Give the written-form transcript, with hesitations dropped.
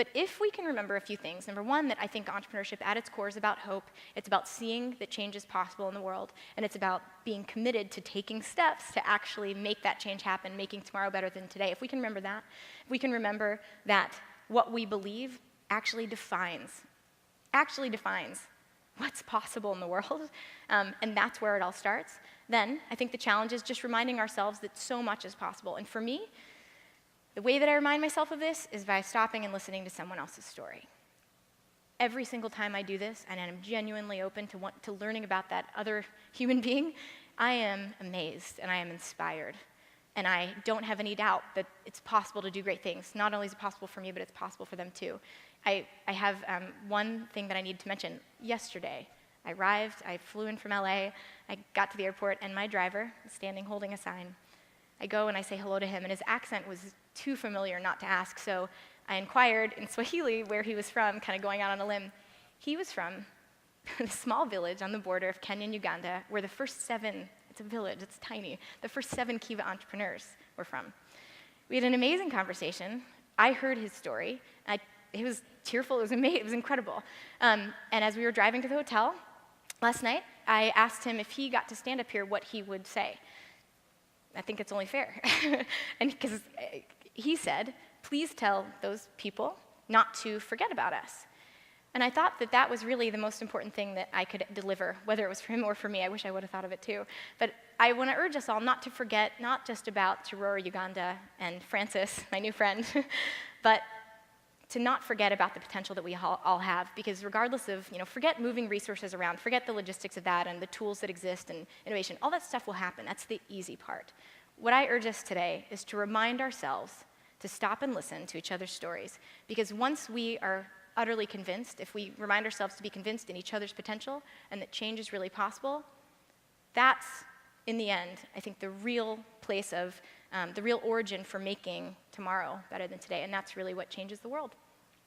But if we can remember a few things, number one, that I think entrepreneurship at its core is about hope. It's about seeing that change is possible in the world, and it's about being committed to taking steps to actually make that change happen, making tomorrow better than today. If we can remember that, if we can remember that what we believe actually defines what's possible in the world, and that's where it all starts, then I think the challenge is just reminding ourselves that so much is possible. And for me, the way that I remind myself of this is by stopping and listening to someone else's story. Every single time I do this, and I'm genuinely open to learning about that other human being, I am amazed and I am inspired. And I don't have any doubt that it's possible to do great things. Not only is it possible for me, but it's possible for them too. I have one thing that I need to mention. Yesterday, I arrived, I flew in from LA, I got to the airport, and my driver is standing holding a sign. I go and I say hello to him, and his accent was too familiar not to ask, so I inquired in Swahili where he was from, kind of going out on a limb. He was from a small village on the border of Kenya and Uganda, where the first 7, it's a village, it's tiny, the first 7 Kiva entrepreneurs were from. We had an amazing conversation. I heard his story. It was tearful, it was amazing, it was incredible. And as we were driving to the hotel last night, I asked him if he got to stand up here, what he would say. I think it's only fair. And because he said, please tell those people not to forget about us. And I thought that that was really the most important thing that I could deliver, whether it was for him or for me. I wish I would have thought of it too. But I want to urge us all not to forget, not just about Tarora, Uganda, and Francis, my new friend, but to not forget about the potential that we all have, because regardless of, forget moving resources around, forget the logistics of that and the tools that exist and innovation, all that stuff will happen. That's the easy part. What I urge us today is to remind ourselves to stop and listen to each other's stories, because once we are utterly convinced, if we remind ourselves to be convinced in each other's potential and that change is really possible, that's, in the end, I think the real place of, the real origin for making tomorrow better than today, and that's really what changes the world.